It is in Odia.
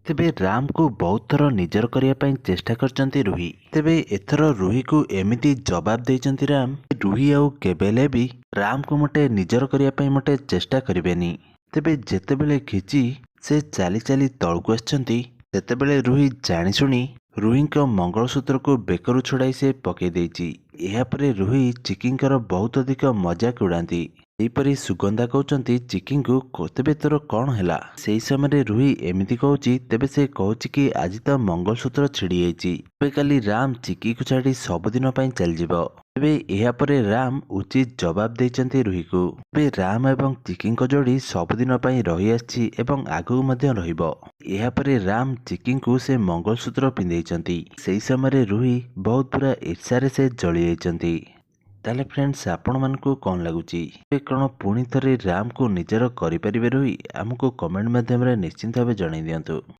ତେବେ ରାମକୁ ବହୁତ ଥର ନିଜର କରିବା ପାଇଁ ଚେଷ୍ଟା କରିଛନ୍ତି ରୁହି। ତେବେ ଏଥର ରୁହିକୁ ଏମିତି ଜବାବ ଦେଇଛନ୍ତି ରାମ, ରୁହି ଆଉ କେବେହେଲେ ବି ରାମକୁ ମୋଟେ ନିଜର କରିବା ପାଇଁ ମୋଟେ ଚେଷ୍ଟା କରିବେନି। ତେବେ ଯେତେବେଳେ ଖିଚି ସେ ଚାଲି ଚାଲି ତଳକୁ ଆସିଛନ୍ତି, ସେତେବେଳେ ରୁହି ଜାଣିଶୁଣି ରୁହିଙ୍କ ମଙ୍ଗଳସୂତ୍ରକୁ ବେକରୁ ଛଡ଼ାଇ ସେ ପକେଇ ଦେଇଛି। ଏହାପରେ ରୁହି ଚିକିଙ୍କର ବହୁତ ଅଧିକ ମଜାକ ଉଡ଼ାନ୍ତି। ସେହିପରି ସୁଗନ୍ଧା କହୁଛନ୍ତି ଚିକିଙ୍କୁ, ତେବେ ତୋର କ'ଣ ହେଲା? ସେହି ସମୟରେ ରୁହି ଏମିତି କହୁଛି, ତେବେ ସେ କହୁଛି କି ଆଜି ତ ମଙ୍ଗଳସୂତ୍ର ଛିଡ଼ି ଯାଇଛି, ତେବେ କାଲି ରାମ ଚିକିକୁ ଛାଡ଼ି ସବୁଦିନ ପାଇଁ ଚାଲିଯିବ। ତେବେ ଏହାପରେ ରାମ ଉଚିତ ଜବାବ ଦେଇଛନ୍ତି ରୁହିକୁ। ତେବେ ରାମ ଏବଂ ଚିକିଙ୍କ ଯୋଡ଼ି ସବୁଦିନ ପାଇଁ ରହିଆସିଛି ଏବଂ ଆଗକୁ ମଧ୍ୟ ରହିବ। ଏହାପରେ ରାମ ଚିକିଙ୍କୁ ସେ ମଙ୍ଗଳସୂତ୍ର ପିନ୍ଧେଇଛନ୍ତି। ସେହି ସମୟରେ ରୁହି ବହୁତ ପୁରା ଈର୍ଷାରେ ସେ ଜଳି ଯାଇଛନ୍ତି। ତାହେଲେ ଫ୍ରେଣ୍ଡସ୍, ଆପଣମାନଙ୍କୁ କ'ଣ ଲାଗୁଛି? ଏବେ କ'ଣ ପୁଣି ଥରେ ରାମକୁ ନିଜର କରିପାରିବେ ରୁହି? ଆମକୁ କମେଣ୍ଟ ମାଧ୍ୟମରେ ନିଶ୍ଚିନ୍ତ ଭାବେ ଜଣାଇ ଦିଅନ୍ତୁ।